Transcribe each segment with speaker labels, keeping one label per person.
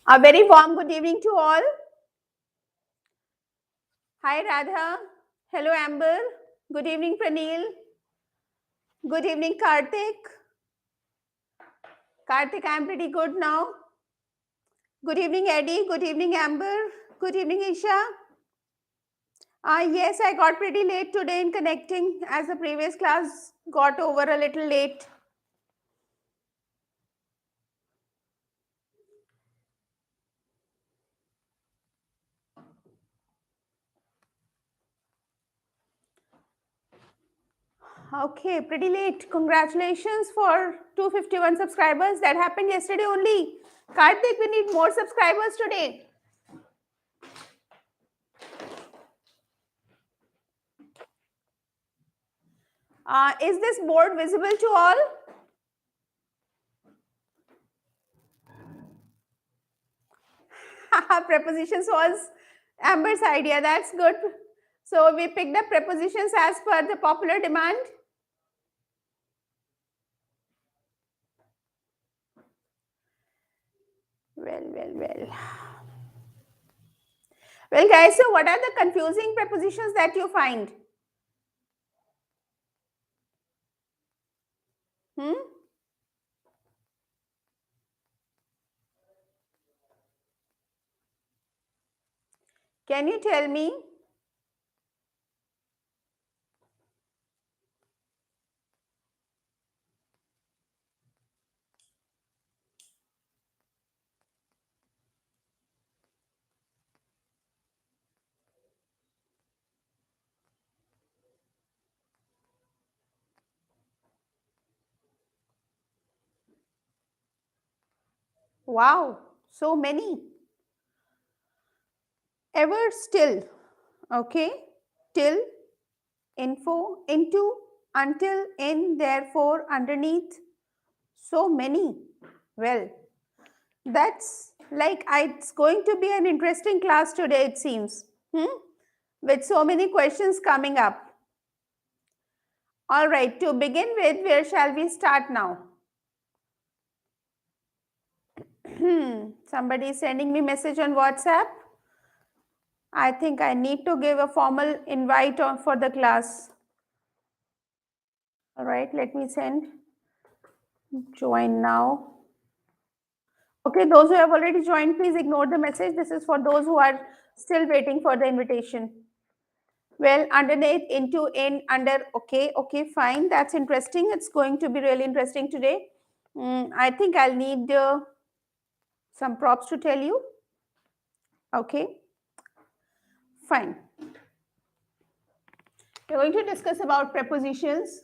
Speaker 1: A very warm good evening to all. Hi Radha. Hello Amber. Good evening Pranil. Good evening Karthik. Karthik, I'm pretty good now. Good evening Eddie. Good evening Amber. Good evening Isha. Yes, I got pretty late today in connecting as the previous class got over a little late. Okay, pretty late. Congratulations for 251 subscribers. That happened yesterday only. Karthik, we need more subscribers today. Is this board visible to all? Prepositions was Amber's idea. That's good. So we picked up prepositions as per the popular demand. Well. Well, guys, so what are the confusing prepositions that you find? Hmm? Can you tell me? Wow, so many. Ever, still. Okay. Till, info, into, until, in, therefore, underneath. So many. Well, that's like it's going to be an interesting class today, it seems. With so many questions coming up. All right, to begin with, where shall we start now? Somebody is sending me message on WhatsApp. I think I need to give a formal invite for the class. All right, let me send. Join now. Okay, those who have already joined, please ignore the message. This is for those who are still waiting for the invitation. Well, underneath, into, in, under. Okay, fine. That's interesting. It's going to be really interesting today. I think I'll need some props to tell you. Okay, fine. We're going to discuss about prepositions.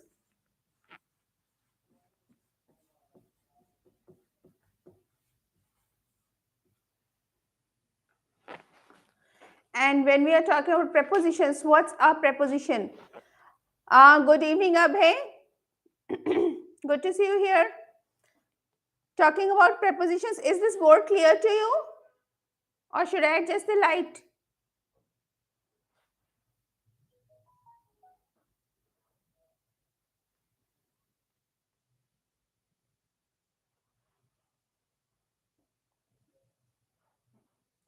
Speaker 1: And when we are talking about prepositions, what's a preposition? Good evening, Abhay. Good to see you here. Talking about prepositions, is this board clear to you? Or should I adjust the light?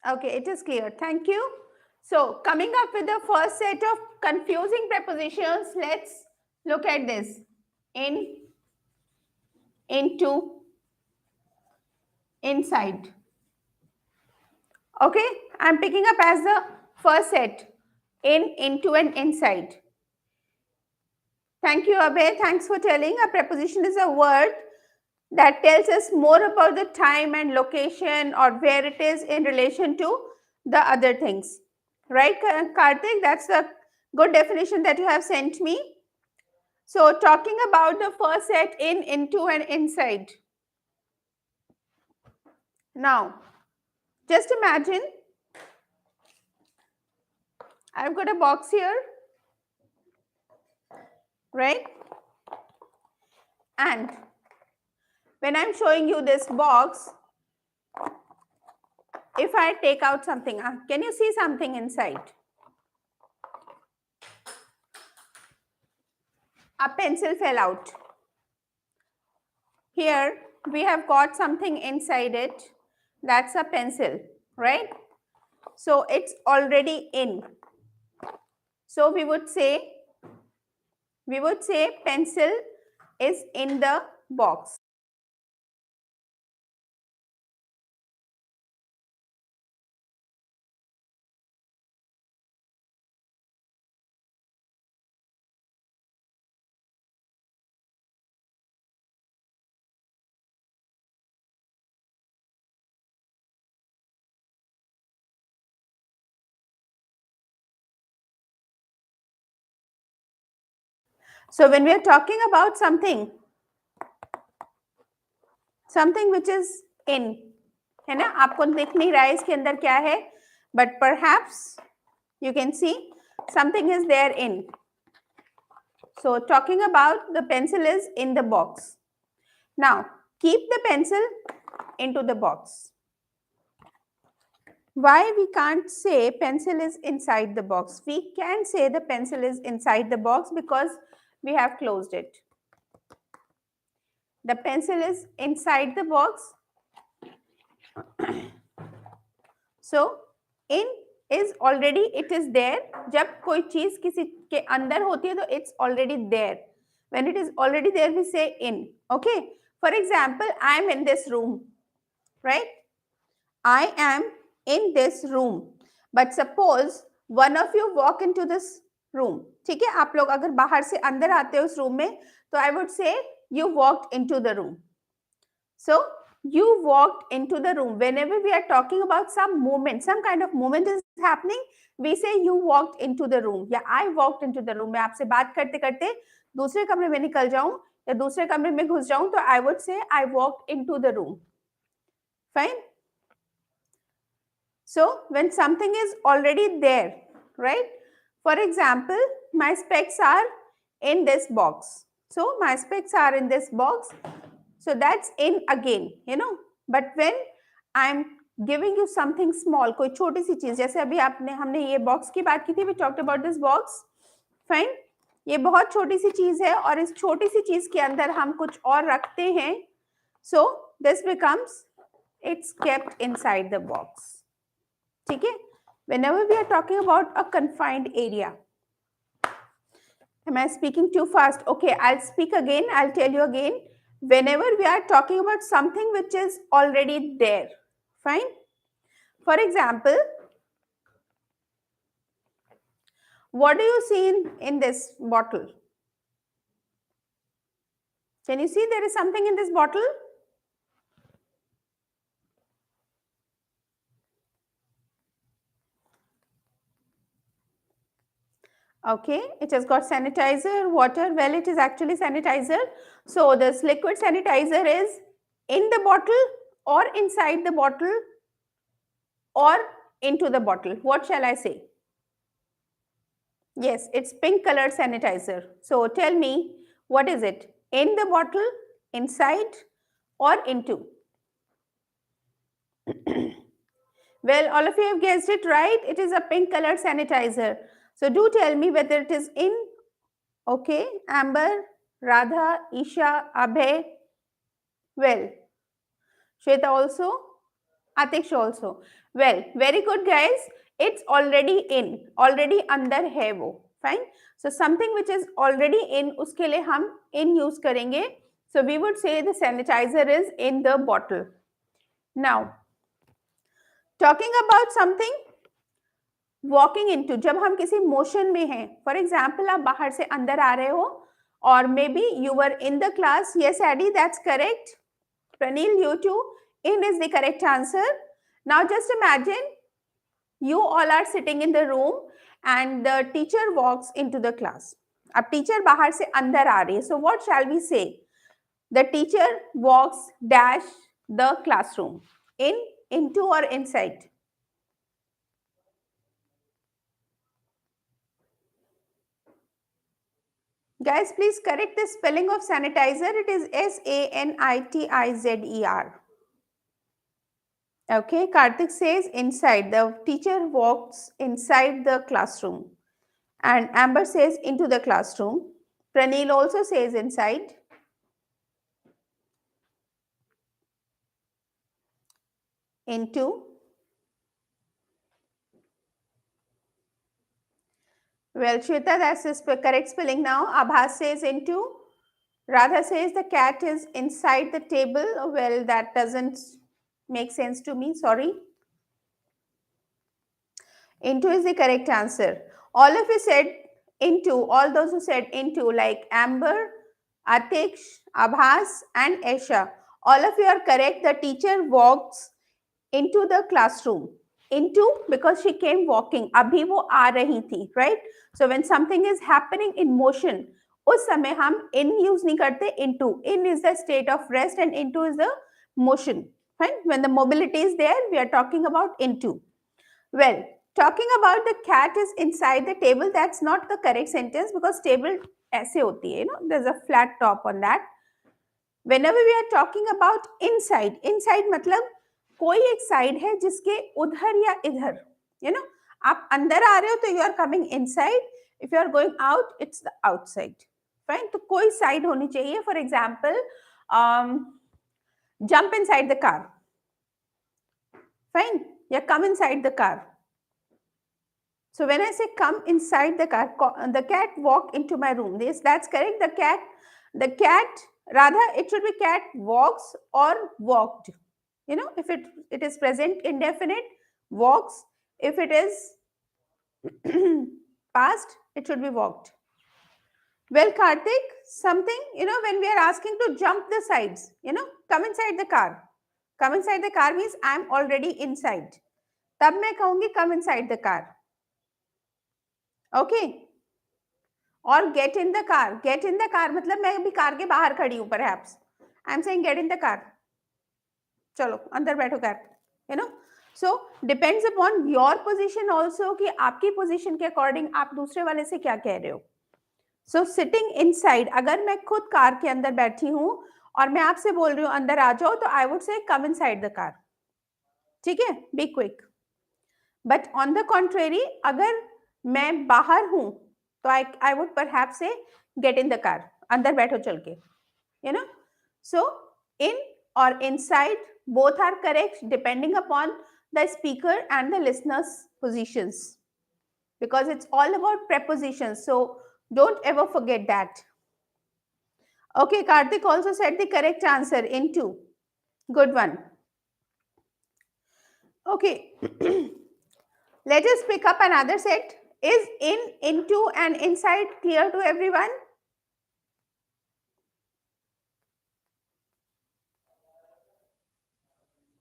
Speaker 1: Okay, it is clear. Thank you. So, coming up with the first set of confusing prepositions, let's look at this. In, into, inside. Okay, I'm picking up as the first set. In, into, and inside. Thank you, Abhay. Thanks for telling. A preposition is a word that tells us more about the time and location or where it is in relation to the other things. Right, Karthik? That's the good definition that you have sent me. So, talking about the first set, in, into, and inside. Now, just imagine I've got a box here, right? And when I'm showing you this box, if I take out something, can you see something inside? A pencil fell out. Here we have got something inside it. That's a pencil, right? So it's already in. So we would say pencil is in the box. So when we are talking about something which is in, है ना, आपको दिख नहीं रहा है इसके अंदर क्या है, but perhaps you can see something is there in. So talking about the pencil is in the box. Now keep the pencil into the box. Why we can't say pencil is inside the box? We can say the pencil is inside the box because we have closed it. The pencil is inside the box. So in is already, it is there. जब कोई चीज किसी के अंदर होती है तो it's already there. When it is already there, we say in. Okay. For example, I am in this room, right? I am in this room. But suppose one of you walk into this room. ठीक है, आप लोग अगर बाहर से अंदर आते हो उस रूम में, तो I would say you walked into the room. So you walked into the room. Whenever we are talking about some movement, some kind of movement is happening, we say you walked into the room या I walked into the room. मैं आपसे बात करते करते दूसरे कमरे में निकल जाऊं या दूसरे कमरे में घुस जाऊं तो I would say I walked into the room. Fine. So when something is already there, right? For example, my specs are in this box. So my specs are in this box. So that's in again, you know. But when I'm giving you something small, कोई छोटी सी चीज, जैसे अभी हमने ये box की बात की थी, we talked about this box. Fine. ये बहुत छोटी सी चीज है और इस छोटी सी चीज के अंदर हम कुछ और रखते हैं. So this becomes, it's kept inside the box. ठीक है. Whenever we are talking about a confined area. Am I speaking too fast? Okay, I'll speak again. I'll tell you again. Whenever we are talking about something which is already there, fine. For example, what do you see in this bottle? Can you see there is something in this bottle? Okay, it has got sanitizer, water. Well, it is actually sanitizer. So this liquid sanitizer is in the bottle or inside the bottle or into the bottle. What shall I say? Yes, it's pink colored sanitizer. So tell me, what is it? In the bottle, inside, or into? Well, all of you have guessed it right. It is a pink colored sanitizer. So do tell me whether it is in. Okay, Amber, Radha, Isha, Abhay. Well, Shweta also, Atish also. Well, very good guys. It's already in, already अंदर है वो. Fine. So something which is already in, उसके लिए हम in use करेंगे. So we would say the sanitizer is in the bottle. Now, talking about something walking into, जब हम किसी motion में हैं, for example आप बाहर से अंदर आ रहे हो, or maybe you were in the class. Yes, Addy, that's correct. Pranil, you too. In is the correct answer. Now just imagine you all are sitting in the room and the teacher walks into the class. अब teacher बाहर से अंदर आ रही है. So what shall we say? The teacher walks dash the classroom. In, into or inside? Guys, please correct the spelling of sanitizer. It is Sanitizer. Okay, Karthik says inside. The teacher walks inside the classroom. And Amber says into the classroom. Pranil also says inside. into. Well, Shweta, that's the correct spelling now. Abhas says into. Radha says the cat is inside the table. Well, that doesn't make sense to me. Sorry. Into is the correct answer. All of you said into, all those who said into, like Amber, Atish, Abhas, and Esha. All of you are correct. The teacher walks into the classroom. Into because she came walking. Abhi wo aa rahi thi, right? So when something is happening in motion, उस समय हम in use नहीं करते into. In is the state of rest and into is the motion. Right? When the mobility is there, we are talking about into. Well, talking about the cat is inside the table, that's not the correct sentence because table ऐसे होती है, there's a flat top on that. Whenever we are talking about inside, inside मतलब कोई एक side है जिसके उधर या इधर, आप अंदर आ रहे हो तो you are coming inside. If you are going out, it's the outside. Fine. तो कोई side होनी चाहिए. For example, jump inside the car. Fine. Yeah, come inside the car. So when I say come inside the car, the cat walk into my room. Yes, that's correct. The cat, rather it should be cat walks or walked. If it is present indefinite, walks. If it is past, it should be walked. Well, Karthik, something, when we are asking to jump the sides, come inside the car. Come inside the car means I am already inside. तब मैं कहूंगी come inside the car. Okay. Or get in the car. Get in the car मतलब मैं अभी car के बाहर खड़ी हूँ perhaps. I am saying get in the car. चलो अंदर बैठो car. So depends upon your position also कि आपकी position के according आप दूसरे वाले से क्या कह रहे हो. So sitting inside, अगर मैं खुद कार के अंदर बैठी हूँ और मैं आपसे बोल रही हूँ अंदर आ जाओ तो I would say come inside the car. ठीक है? Be quick. But on the contrary, अगर मैं बाहर हूँ तो I would perhaps say get in the car. अंदर बैठो चल के. So in or inside both are correct depending upon the speaker and the listener's positions. Because it's all about prepositions. So don't ever forget that. Okay, Karthik also said the correct answer into. Good one. Okay. Let us pick up another set. Is in, into, and inside clear to everyone?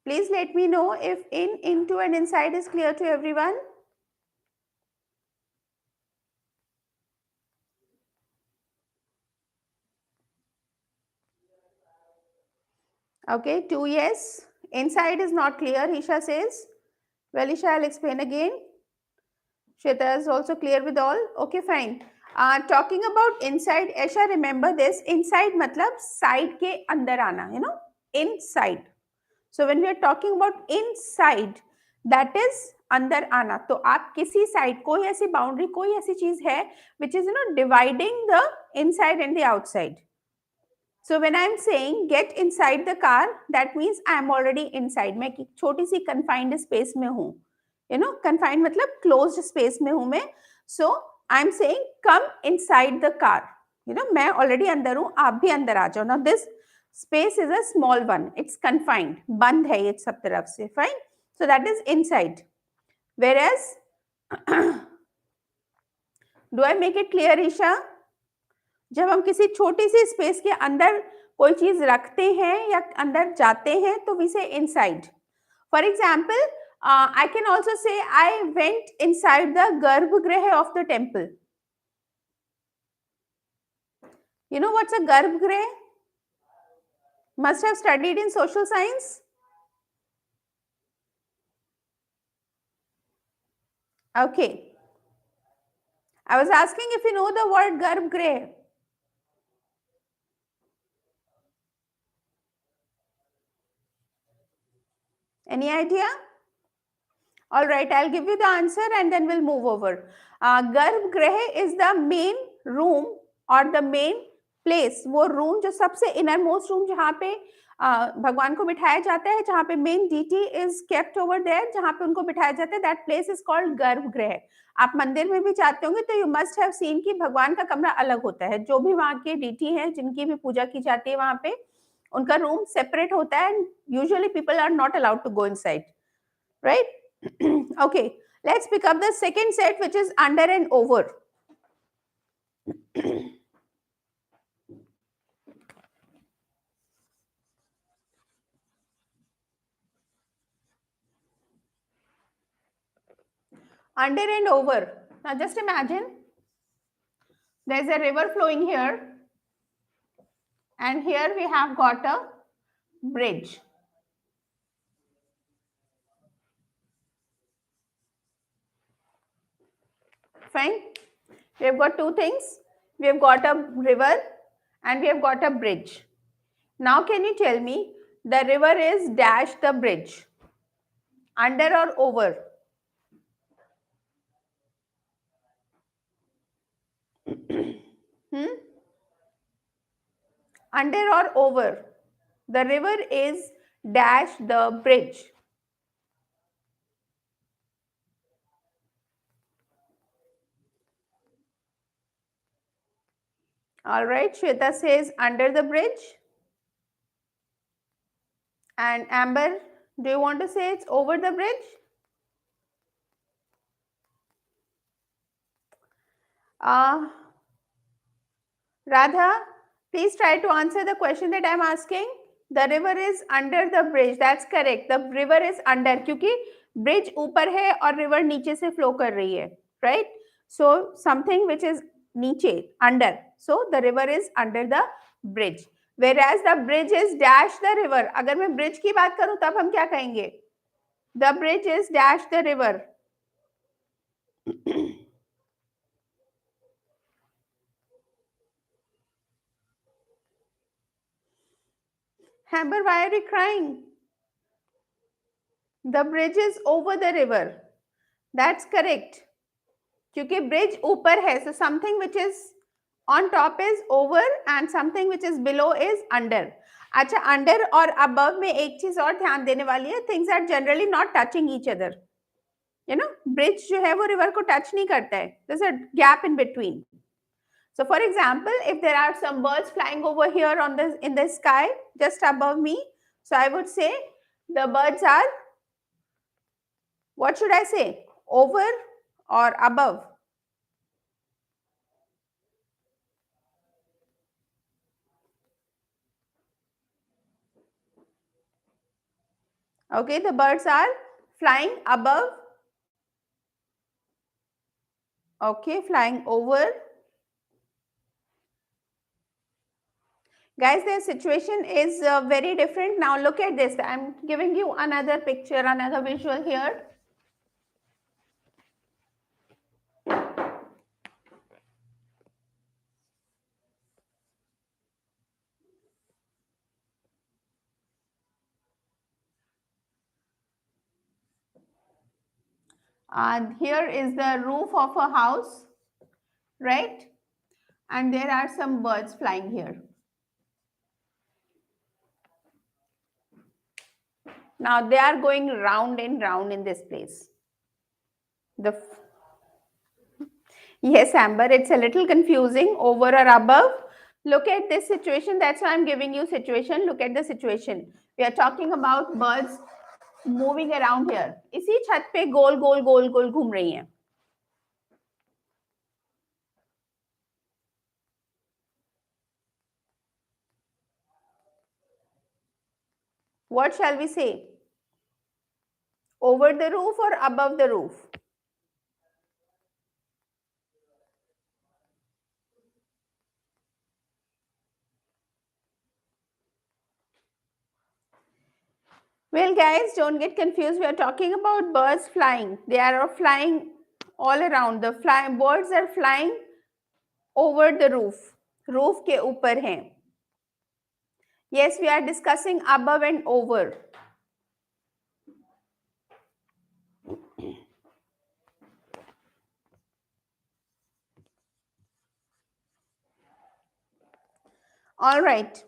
Speaker 1: Please let me know if in, into, and inside is clear to everyone. Okay, 2 yes. Inside is not clear, Isha says. Well, Isha, I'll explain again. Shweta is also clear with all. Okay, fine. Talking about inside, Isha, remember this. Inside matlab side ke andar aana, inside. So when we are talking about inside, that is अंदर आना. तो आप किसी side कोई ऐसी boundary कोई ऐसी चीज है which is dividing the inside and the outside. So when I am saying get inside the car, that means I am already inside. मैं छोटी सी confined space में हूँ. Confined मतलब closed space में हूँ मैं. So I am saying come inside the car. मैं already अंदर हूँ, आप भी अंदर आ जाओ. Now this space is a small one. It's confined. बंद है ये सब तरफ से. Fine. So that is inside. Whereas, do I make it clear, Isha? जब हम किसी छोटी सी स्पेस के अंदर कोई चीज रखते हैं या अंदर जाते हैं तो we say inside. For example, I can also say I went inside the garbhagriha of the temple. You know what's a garbhagriha? Must have studied in social science. Okay. I was asking if you know the word garbhagriha. Any idea? All right, I'll give you the answer and then we'll move over. Garbhagriha is the main room or the main place. वो room जो सबसे innermost room जहाँ पे भगवान को बिठाया जाता है जहाँ पे main DT is kept over there, जहाँ पे उनको बिठाया जाता है, दैट प्लेस इज कॉल्ड गर्भगृह। आप मंदिर में भी जाते होंगे तो यू मस्ट हैव सीन कि भगवान का कमरा अलग होता है, जो भी वहाँ के डीटी हैं जिनकी भी पूजा की जाती है वहाँ पे उनका रूम सेपरेट होता है and usually people are not allowed to go inside, right? Okay, let's pick up the second set which is under and over. Under and over. Now just imagine there's a river flowing here and here we have got a bridge. Fine. We have got two things. We have got a river and we have got a bridge. Now can you tell me the river is dash the bridge? Under or over? Under or over? The river is dash the bridge. All right, Shweta says under the bridge. And Amber, do you want to say it's over the bridge? Radha, please try to answer the question that I am asking. The river is under the bridge. That's correct. The river is under, क्योंकि bridge ऊपर है और river नीचे से flow कर रही है, right? So something which is नीचे, under. So the river is under the bridge. Whereas the bridge is dash the river. अगर मैं bridge की बात करूं तब हम क्या कहेंगे? The bridge is dash the river. Amber, why are you crying? The bridge is over the river. That's correct. क्योंकि bridge ऊपर है, so something which is on top is over and something which is below is under. अच्छा, under और above में एक चीज और ध्यान देने वाली है, things are generally not touching each other. You know, bridge जो है वो river को touch नहीं करता है. There's a gap in between. So for example, if there are some birds flying over here on the in the sky just above me, so I would say the birds are, what should I say? Over or above? Okay, the birds are flying above. Okay, flying over. Guys, the situation is very different. Now look at this. I'm giving you another picture, another visual here. Here is the roof of a house, right? And there are some birds flying here. Now they are going round and round in this place. Yes, Amber, it's a little confusing, over or above. Look at this situation. That's why I'm giving you situation. Look at the situation. We are talking about birds moving around here. इसी छत पे गोल गोल गोल गोल घूम रही हैं. What shall we say? Over the roof or above the roof? Well, guys, don't get confused. We are talking about birds flying. They are flying all around. The birds are flying over the roof. Roof के ऊपर हैं. Yes, we are discussing above and over. All right.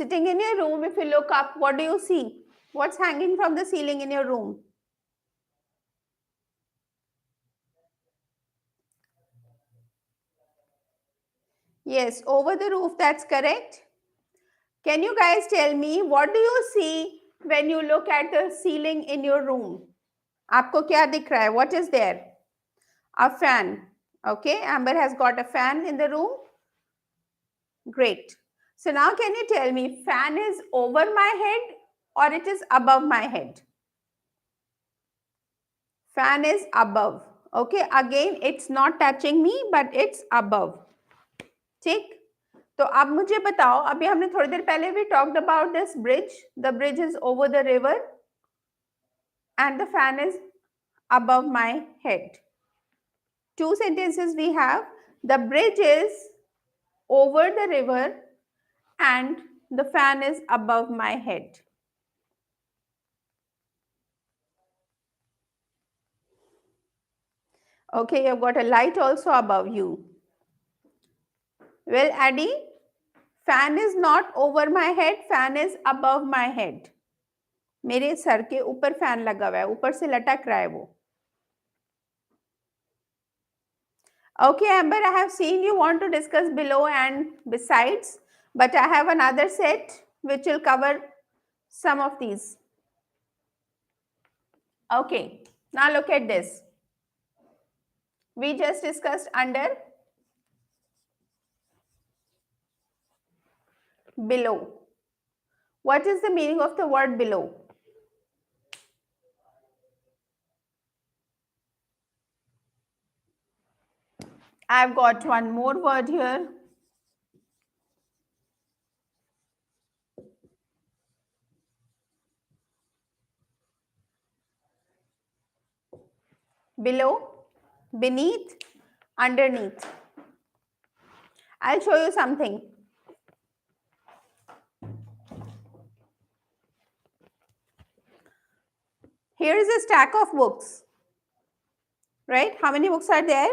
Speaker 1: Sitting in your room, if you look up, what do you see? What's hanging from the ceiling in your room? Yes, over the roof, that's correct. Can you guys tell me what do you see when you look at the ceiling in your room? आपको क्या दिख रहा है? What is there? A fan. Okay, Amber has got a fan in the room. Great. So now can you tell me, fan is over my head or it is above my head? Fan is above. Okay, again it's not touching me but it's above. ठीक? तो अब मुझे बताओ, अभी हमने थोड़ी देर पहले भी talked about this bridge. The bridge is over the river and the fan is above my head. Two sentences we have. The bridge is over the river and the fan is above my head. Okay, you've got a light also above you. Well, Addy, fan is not over my head, fan is above my head. मेरे sir के ऊपर fan लगा हुआ है, ऊपर से लटक रहा है वो. Okay, Amber, I have seen you want to discuss below and besides, but I have another set which will cover some of these. Okay, now look at this. We just discussed under, below. What is the meaning of the word below? I've got one more word here. Below, beneath, underneath. I'll show you something. Here is a stack of books, right? How many books are there?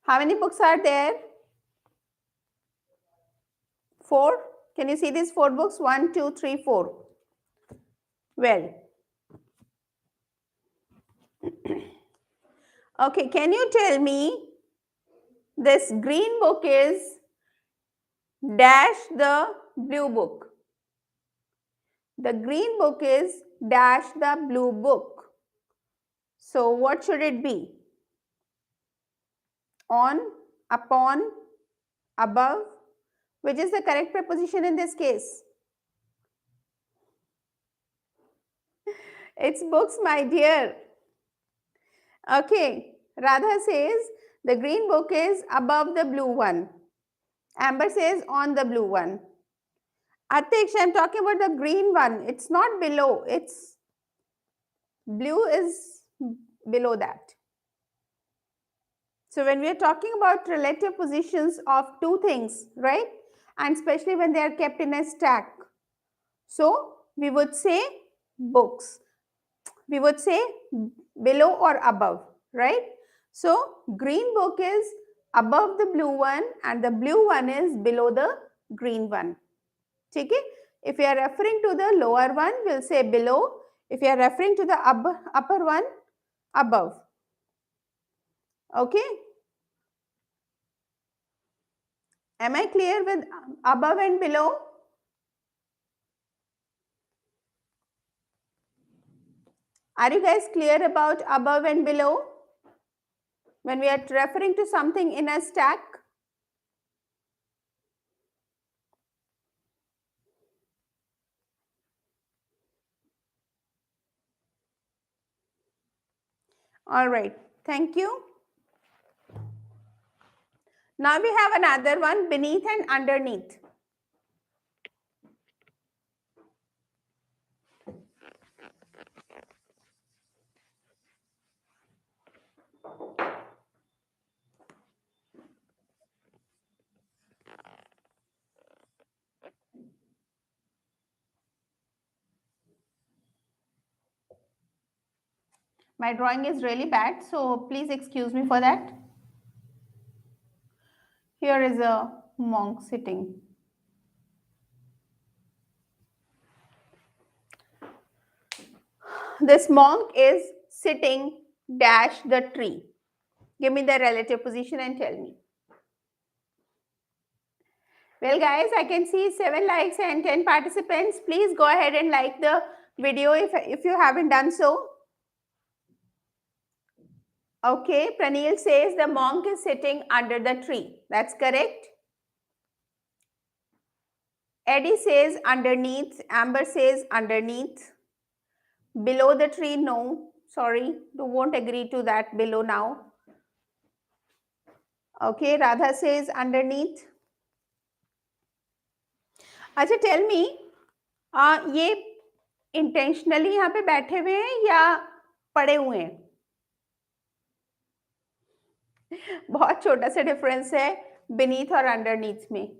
Speaker 1: How many books are there? 4. Can you see these 4 books? 1, 2, 3, 4. Well, okay, can you tell me this green book is dash the blue book? The green book is dash the blue book. So what should it be? On, upon, above. Which is the correct preposition in this case? It's books, my dear. Okay, Radha says the green book is above the blue one. Amber says on the blue one. Atiksha, I'm talking about the green one. It's not below. It's blue is below that. So when we are talking about relative positions of two things, right? And especially when they are kept in a stack. So we would say books. We would say below or above, right? So green book is above the blue one and the blue one is below the green one. Okay? If you are referring to the lower one, we'll say below. If you are referring to the upper one, above. Okay? Am I clear with above and below? Are you guys clear about above and below? When we are referring to something in a stack? All right, thank you. Now we have another one, beneath and underneath. My drawing is really bad, so please excuse me for that. Here is a monk sitting. This monk is sitting dash the tree. Give me the relative position and tell me. Well, guys, I can see 7 likes and 10 participants. Please go ahead and like the video if you haven't done so. Okay, Pranil says the monk is sitting under the tree. That's correct. Eddie says underneath. Amber says underneath. Below the tree, no. Sorry, won't agree to that below now. Okay, Radha says underneath. अच्छा, tell me, ये intentionally यहाँ पे बैठे हुए हैं या पड़े हुए हैं? बहुत छोटा सा डिफरेंस है beneath और underneath में.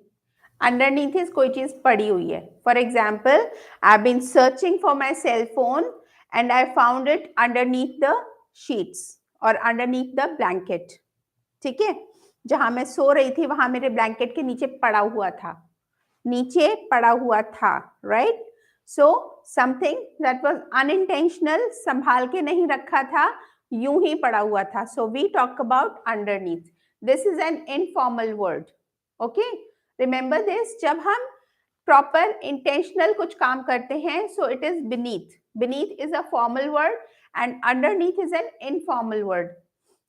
Speaker 1: Underneath is कोई चीज पड़ी हुई है. For example, I've been searching for my cell phone and I found it underneath the sheets or underneath the blanket. ठीक है, जहां मैं सो रही थी वहां मेरे ब्लैंकेट के नीचे पड़ा हुआ था. नीचे पड़ा हुआ था, right? So something that was unintentional, संभाल के नहीं रखा था, यूं ही पड़ा हुआ था. So we talk about underneath. This is an informal word. Okay, remember this. जब हम प्रॉपर इंटेंशनल कुछ काम करते हैं, so it is beneath. Beneath is a formal word and underneath is an informal word.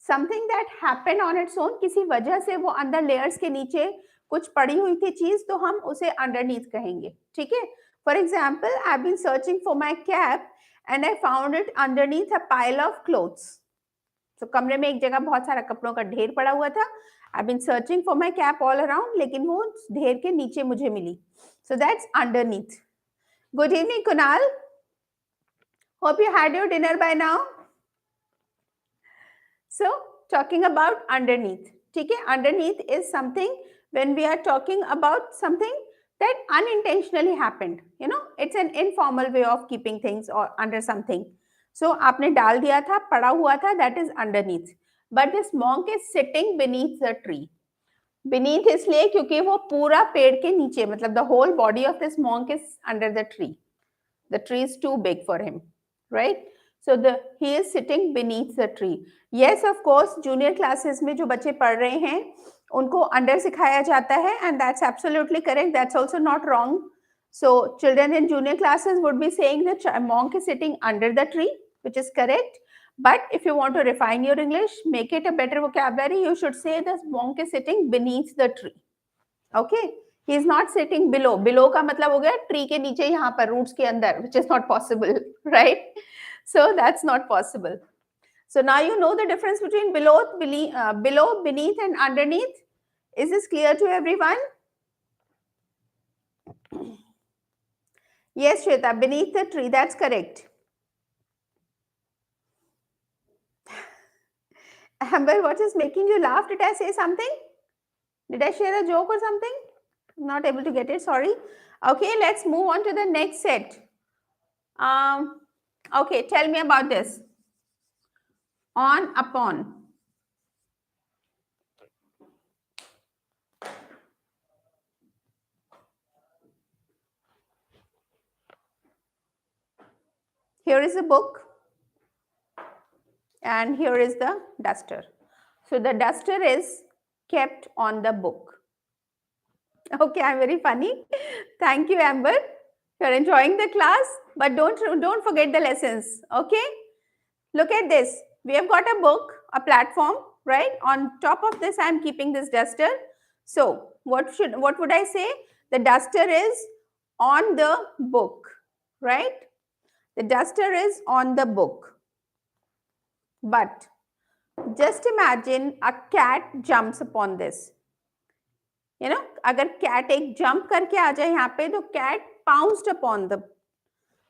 Speaker 1: Something that happened on its own, किसी वजह से वो अंदर लेयर्स के नीचे कुछ पड़ी हुई थी चीज, तो हम उसे अंडरनीथ कहेंगे. ठीक है, for example, I have been searching for my cap and I found it underneath a pile of clothes. तो कमरे में एक जगह बहुत सारा कपड़ों का ढेर पड़ा हुआ था. I have been searching for my cap all around, लेकिन वो ढेर के नीचे मुझे मिली. So that's underneath. Good evening Kunal, hope you had your dinner by now. So talking about underneath. ठीक है, underneath is something when we are talking about something that unintentionally happened. You know, it's an informal way of keeping things or under something. So आपने डाल दिया था, पड़ा हुआ था, that is underneath. But this monk is sitting beneath the tree. Beneath इसलिए क्योंकि वो पूरा पेड़ के नीचे, मतलब the whole body of this monk is under the tree. The tree is too big for him, right? So he is sitting beneath the tree. Yes, of course, junior classes में जो बच्चे पढ़ रहे हैं उनको under सिखाया जाता है, and that's absolutely correct. That's also not wrong. So children in junior classes would be saying that monk is sitting under the tree, which is correct. But if you want to refine your English, make it a better vocabulary, you should say the monk is sitting beneath the tree. Okay? He is not sitting below. Below का मतलब हो गया tree के नीचे, यहाँ पर roots के अंदर, which is not possible, right? So that's not possible. So now you know the difference between below, beneath, and underneath. Is this clear to everyone? Yes, Shweta, beneath the tree. That's correct. Amber, what is making you laugh? Did I say something? Did I share a joke or something? I'm not able to get it. Sorry. Okay, let's move on to the next set. Okay, tell me about this. On, upon. Here is a book and here is the duster. So the duster is kept on the book. Okay, I'm very funny. Thank you, Amber. You're enjoying the class, but don't forget the lessons. Okay, look at this. We have got a book, a platform, right? On top of this, I'm keeping this duster. So what would I say? The duster is on the book, right? The duster is on the book. But just imagine a cat jumps upon this. You know, अगर cat एक jump करके आ जाए यहाँ पे, तो cat pounced upon the.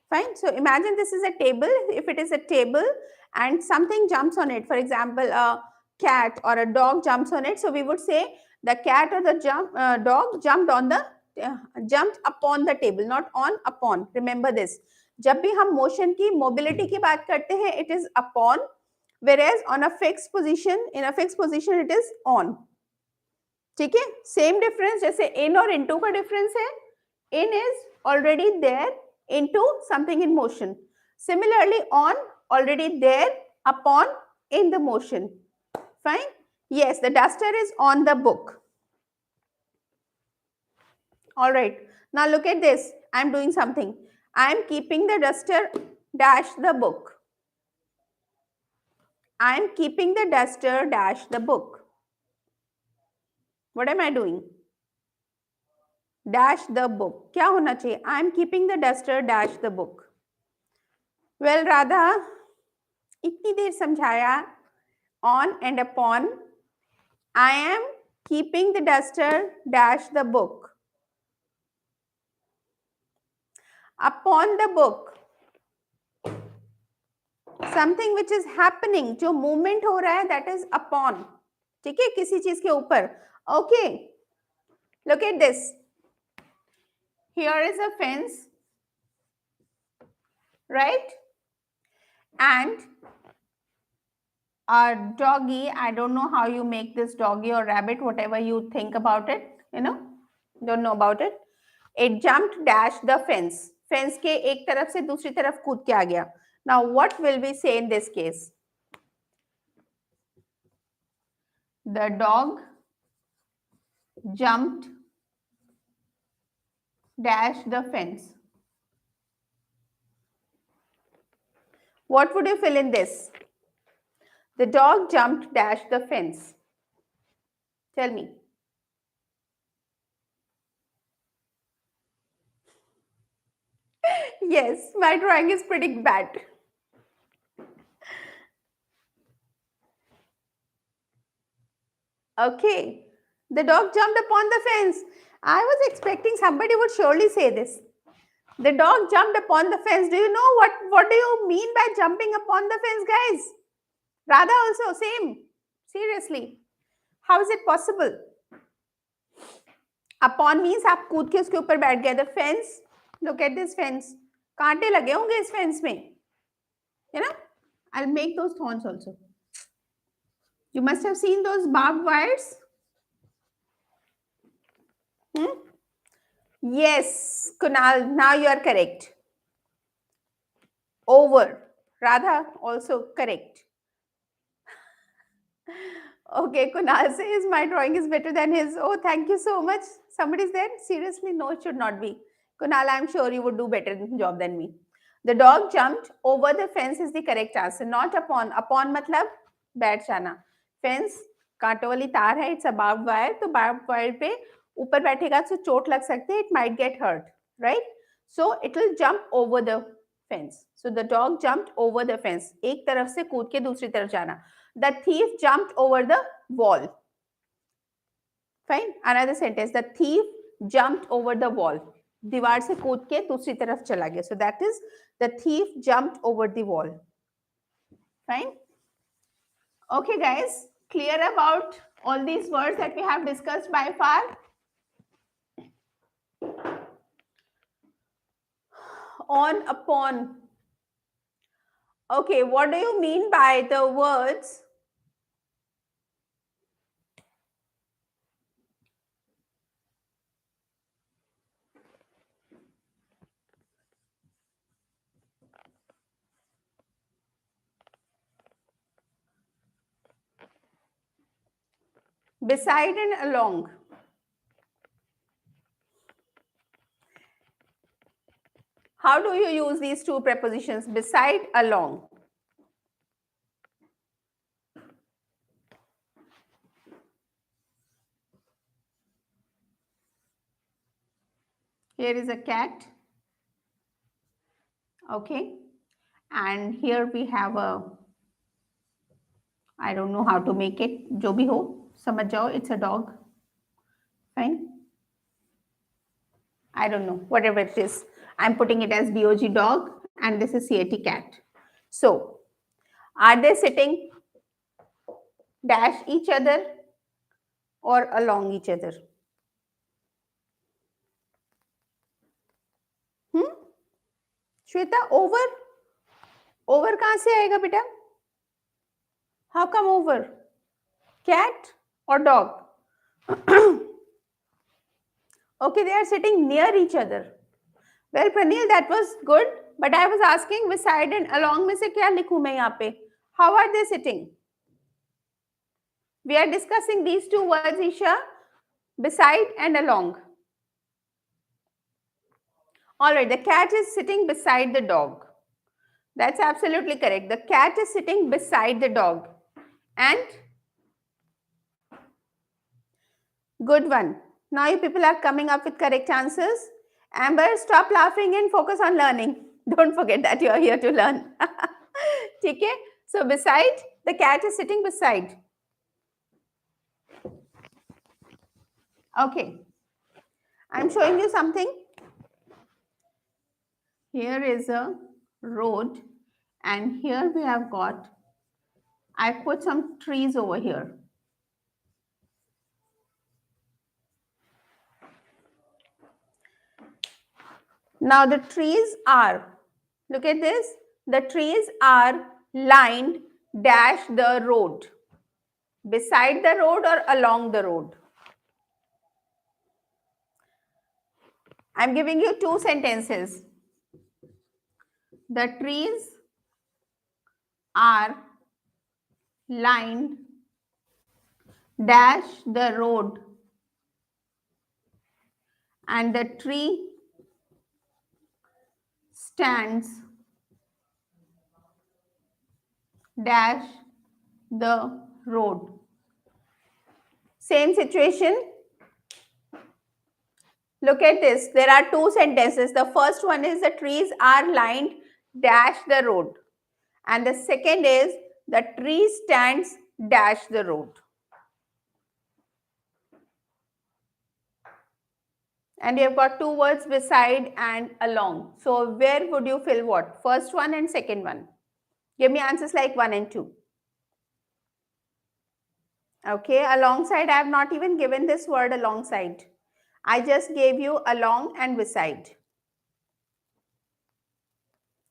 Speaker 1: Fine. So imagine this is a table. If it is a table and something jumps on it, for example, a cat or a dog jumps on it, so we would say the cat or the dog jumped upon the table, not on, upon. Remember this. जब भी हम motion की mobility की बात करते हैं, it is upon, whereas on a fixed position, in a fixed position, it is on. ठीक है, सेम डिफरेंस जैसे इन और इनटू का डिफरेंस है. In is already there, into something in motion. Similarly, on already there, upon in the motion. Fine. Yes, the duster is on the book. All right. Now look at this. I am doing something. I am keeping the duster dash the book. I am keeping the duster dash the book. What am I doing? Dash the book. क्या होना चाहिए? I am keeping the duster dash the book. Well, Radha, इतनी देर समझाया on and upon. I am keeping the duster dash the book. Upon the book. Something which is happening, जो movement हो रहा है, that is upon. ठीक है, किसी चीज के ऊपर. Okay. Look at this. Here is a fence, right? And a doggy, I don't know how you make this doggy or rabbit, whatever you think about it, don't know about it. It jumped dash the fence. Fence के एक तरफ से दूसरी तरफ कूद के आ गया. Now what will we say in this case? The dog jumped dash the fence. What would you fill in this? The dog jumped dash the fence. Tell me. Yes, my drawing is pretty bad. Okay. The dog jumped upon the fence. I was expecting somebody would surely say this. The dog jumped upon the fence. Do you know what do you mean by jumping upon the fence, guys? Radha also, same. Seriously. How is it possible? Upon means आप कूद के उसके ऊपर बैठ गए. The fence, look at this fence. कांटे लगे होंगे इस fence में. I'll make those thorns also. You must have seen those barbed wires. Yes, Kunal, now you are correct. Over. Radha, also correct. Okay, Kunal says my drawing is better than his. Oh, thank you so much. Somebody's there? Seriously, no, it should not be. Kunal, I'm sure you would do better job than me. The dog jumped over the fence is the correct answer, not upon. Upon matlab बैठ जाना. Fence कांटों वाली तार है, it's a barbed wire. तो barbed wire पे ऊपर बैठेगा तो चोट लग सकती है. It might get hurt, right? So it will jump over the fence. So the dog jumped over the fence. एक तरफ से कूद के दूसरी तरफ जाना. The thief jumped over the wall. Fine. Another sentence. The thief jumped over the wall. दीवार से कूद के दूसरी तरफ चला गया. So that is the thief jumped over the wall. Fine. Okay, guys. Clear about all these words that we have discussed by far? On, upon. Okay, what do you mean by the words beside and along? How do you use these two prepositions, beside, along? Here is a cat. Okay. And here we have a, I don't know how to make it. जो भी हो, समझ जाओ, it's a dog. Fine. I don't know, whatever it is. I'm putting it as DOG dog and this is CAT cat. So, are they sitting dash each other or along each other? Shweta, over? Over कहाँ से आएगा बेटा? How come over? Cat or dog? Okay, they are sitting near each other. Well, Pranil, that was good, but I was asking beside and along में से क्या लिखूं मैं यहाँ पे? How are they sitting? We are discussing these two words, Isha, beside and along. All right, the cat is sitting beside the dog. That's absolutely correct. The cat is sitting beside the dog. And good one. Now you people are coming up with correct answers. Amber, stop laughing and focus on learning. Don't forget that you are here to learn. Okay? So beside, the cat is sitting beside. Okay. I'm showing you something. Here is a road and here we have got, I put some trees over here. Now the trees are, look at this, the trees are lined dash the road. Beside the road or along the road? I'm giving you two sentences. The trees are lined dash the road and the tree stands dash the road. Same situation. Look at this. There are two sentences. The first one is the trees are lined dash the road. And the second is the tree stands dash the road. And you've got two words beside and along. So where would you fill what? First one and second one. Give me answers like 1 and 2. Okay, alongside, I have not even given this word alongside. I just gave you along and beside.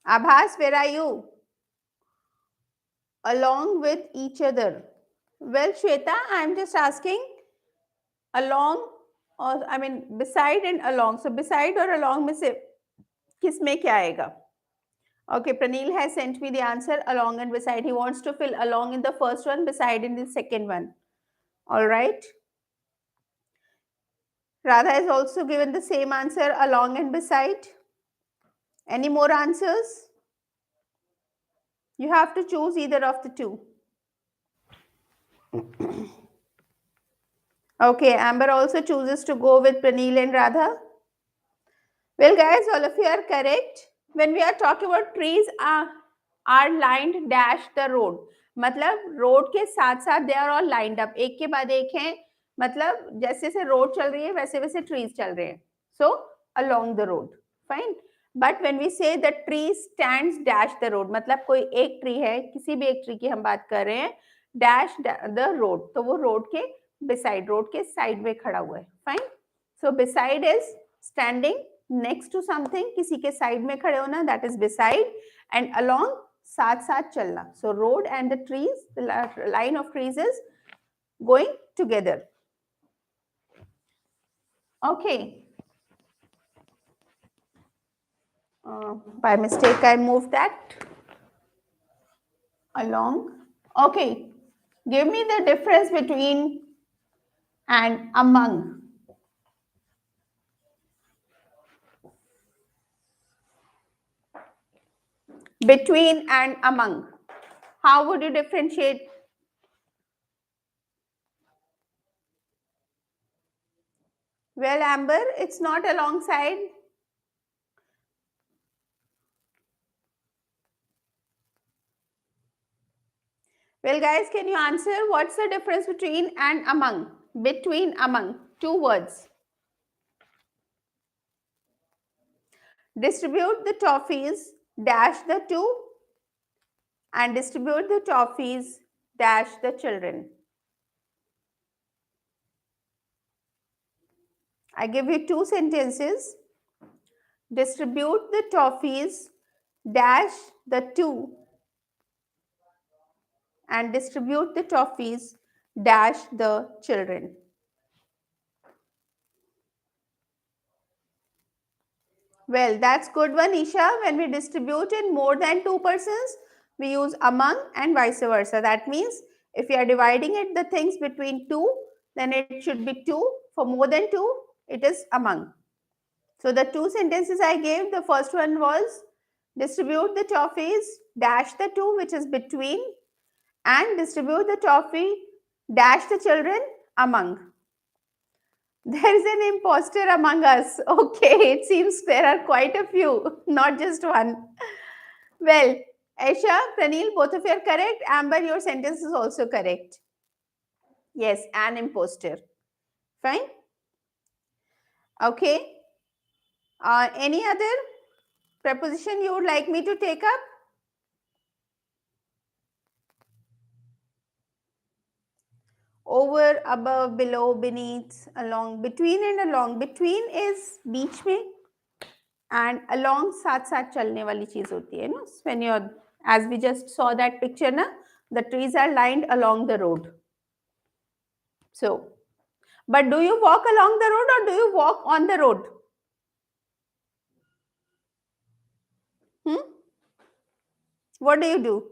Speaker 1: Abhas, where are you? Along with each other. Well, Shweta, I am just asking along or I mean beside and along. So beside or along में से किसमें क्या आएगा? Okay, Pranil has sent me the answer along and beside. He wants to fill along in the first one, beside in the second one. All right. Radha has also given the same answer along and beside. Any more answers? You have to choose either of the two. Okay, Amber also chooses to go with Pranil and Radha. Well, guys, all of you are correct. When we are talking about trees are lined dash the road. मतलब road के साथ साथ they are all lined up, एक के बाद एक हैं, मतलब जैसे जैसे रोड चल रही है वैसे वैसे ट्रीज चल रहे हैं. So along the road, fine. But when we say the tree stands dash the road, मतलब कोई एक ट्री है, किसी भी एक ट्री की हम बात कर रहे हैं, डैश द रोड, तो वो रोड के बिसाइड, रोड के साइड में खड़ा हुआ है. Fine. So beside is standing next to something, किसी के साइड में खड़े होना, that is beside. And along, साथ साथ चलना. So road and the trees, the line of trees is going together. Okay. By mistake I moved that along. Okay, give me the difference between and among. Between and among, how would you differentiate? Well, Amber, it's not alongside. Well, guys, can you answer what's the difference between and among? Between, among, two words. Distribute the toffees dash the two and distribute the toffees dash the children. I give you two sentences. Distribute the toffees dash the two and distribute the toffees dash the children. Well, that's good one, Isha. When we distribute in more than two persons, we use among and vice versa. That means if we are dividing it the things between two, then it should be two. For more than two, it is among. So the two sentences I gave, the first one was distribute the toffees, dash the two, which is between, and distribute the toffee, dash the children among. There is an imposter among us. Okay, it seems there are quite a few, not just one. Well, Aisha, Pranil, both of you are correct. Amber, your sentence is also correct. Yes, an imposter. Fine. Okay. Any other preposition you would like me to take up? Over, above, below, beneath, along, between and along. Between is बीच में and along साथ साथ चलने वाली चीज होती है ना. When you're, as we just saw that picture na, the trees are lined along the road. So, but do you walk along the road or do you walk on the road? Hmm? What do you do?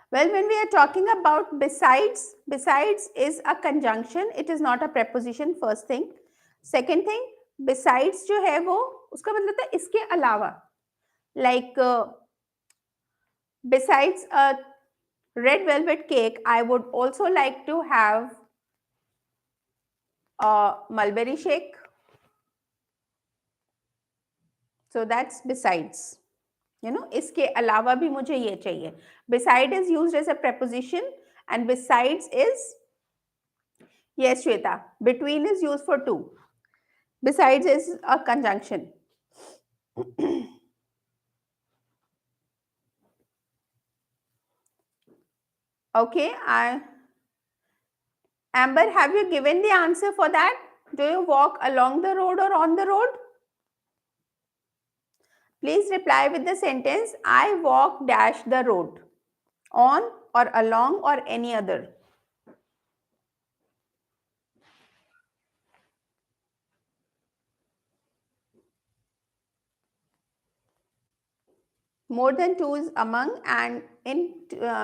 Speaker 1: Well, when we are talking about besides is a conjunction. It is not a preposition. First thing. Second thing, besides जो है वो उसका मतलब है इसके अलावा. Like besides a red velvet cake, I would also like to have a mulberry shake. So that's besides. You know, इसके अलावा भी मुझे ये चाहिए. Beside is used as a preposition and besides is, yes, Shweta, between is used for two. Besides is a conjunction. Okay, Amber, have you given the answer for that? Do you walk along the road or on the road? Please reply with the sentence, I walk dash the road. On or along or any other. More than two is among and in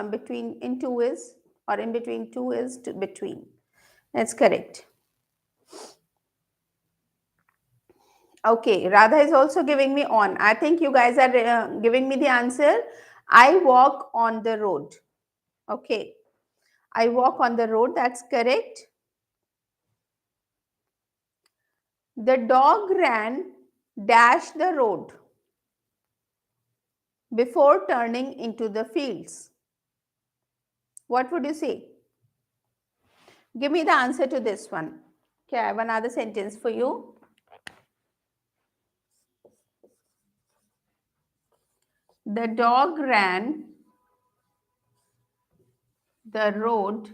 Speaker 1: between in two is or in between two is to between. That's correct. Okay, Radha is also giving me on. I think you guys are giving me the answer. I walk on the road. Okay, I walk on the road. That's correct. The dog ran dash the road before turning into the fields. What would you say? Give me the answer to this one. Okay, I have another sentence for you. The dog ran the road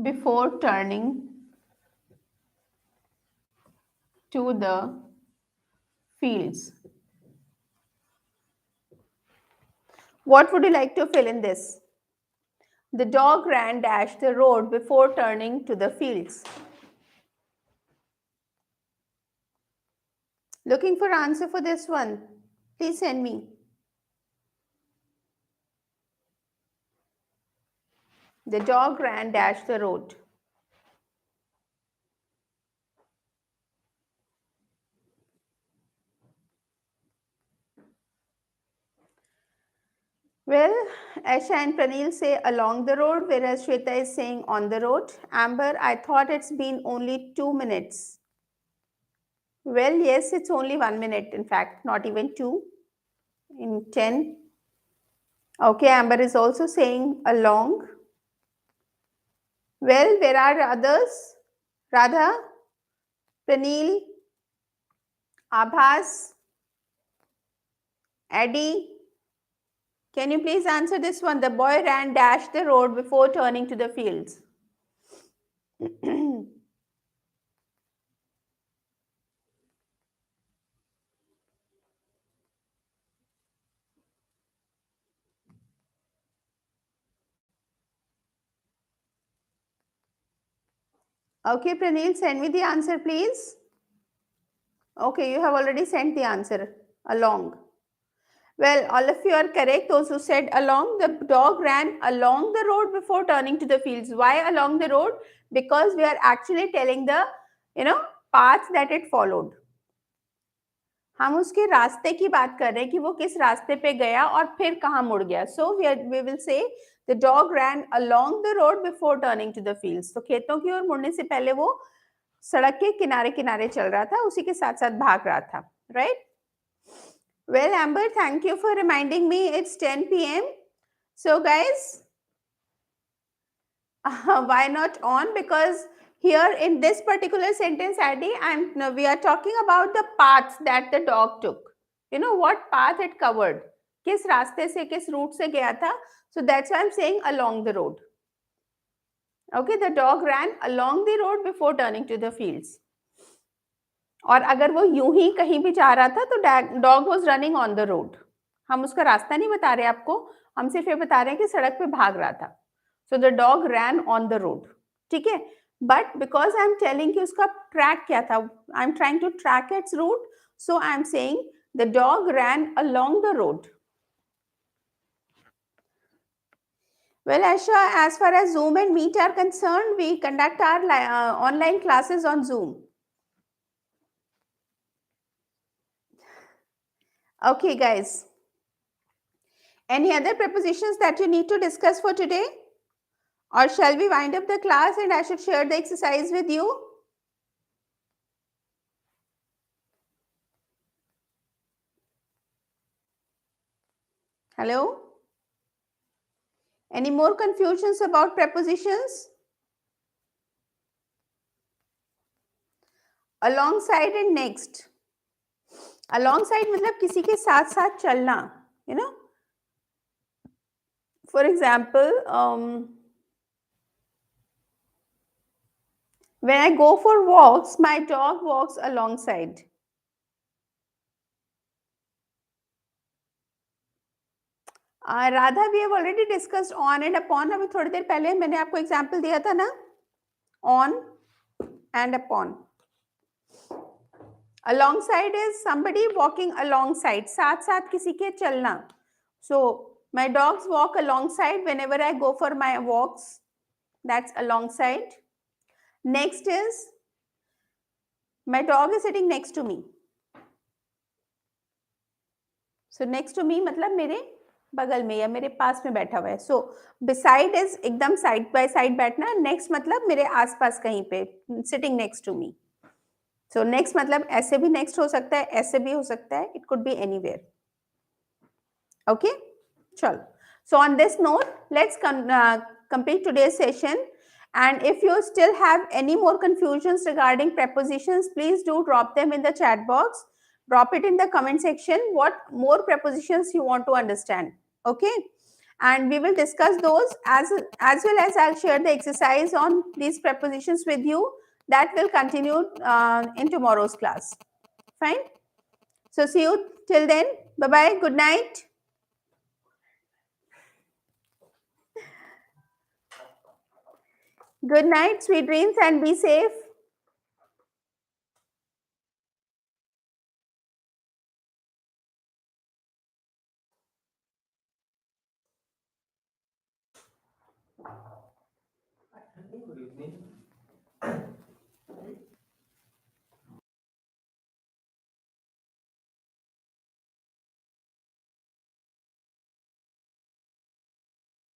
Speaker 1: before turning to the fields. What would you like to fill in this? The dog ran dash the road before turning to the fields. Looking for answer for this one? Please send me. The dog ran dash the road. Well, Asha and Pranil say along the road, whereas Shweta is saying on the road. Amber, I thought it's been only 2 minutes. Well, yes, it's only 1 minute, in fact, not even two. In 10. Okay, Amber is also saying along. Well, where are others? Radha, Pranil, Abhas, Eddie. Can you please answer this one? The boy ran dash the road before turning to the fields. Okay, Pranil, send me the answer, please. Okay, you have already sent the answer. Along. Well, all of you are correct. Those who said along, the dog ran along the road before turning to the fields. Why along the road? Because we are actually telling the, path that it followed. हम उसके रास्ते की बात कर रहे हैं कि वो किस रास्ते पे गया और फिर कहाँ मुड़ गया. So we will say the dog ran along the road before turning to the fields. तो खेतों की ओर मुड़ने से पहले वो सड़क के किनारे किनारे चल रहा था, उसी के साथ साथ भाग रहा था. Right? Well, Amber, thank you for reminding me. It's 10 p.m. So, guys, why not on? Because here in this particular sentence, Addy, we are talking about the paths that the dog took. You know what path it covered? किस रास्ते से, किस route से गया था? So that's why I'm saying along the road. Okay, the dog ran along the road before turning to the fields. और अगर वो यूं ही कहीं भी जा रहा था तो dog was running on the road. हम उसका रास्ता नहीं बता रहे आपको, हम सिर्फ ये बता रहे हैं कि सड़क पे भाग रहा था. So the dog ran on the road. ठीक है, but because I am telling कि उसका ट्रैक क्या था, I am trying to track its route, so I am saying the dog ran along the road. Well, Aisha, as far as Zoom and Meet are concerned, we conduct our online classes on Zoom. Okay, guys. Any other prepositions that you need to discuss for today? Or shall we wind up the class and I should share the exercise with you? Hello? Any more confusions about prepositions? Alongside and next. Alongside मतलब किसी के साथ साथ चलना, you know. For example, when I go for walks, my dog walks alongside. Radha, we have already discussed on and upon. अभी थोड़ी देर पहले मैंने आपको example दिया था ना, on and upon. Alongside is somebody walking alongside, साथ साथ किसी के चलना. So my dogs walk alongside whenever I go for my walks. That's alongside. Next is my dog is sitting next to me. So next to me मतलब मेरे बगल में या मेरे पास में बैठा हुआ है. So beside is एकदम side by side बैठना. Next मतलब मेरे आसपास कहीं पे, sitting next to me. So next मतलब ऐसे भी next हो सकता है, ऐसे भी हो सकता है. It could be anywhere. Okay, chalo. So on this note, let's complete today's session. And if you still have any more confusions regarding prepositions, please do drop them in the chat box. Drop it in the comment section what more prepositions you want to understand. Okay, and we will discuss those as well as I'll share the exercise on these prepositions with you. That will continue in tomorrow's class. Fine. So see you till then. Bye bye. Good night. Good night, sweet dreams, and be safe. Good evening.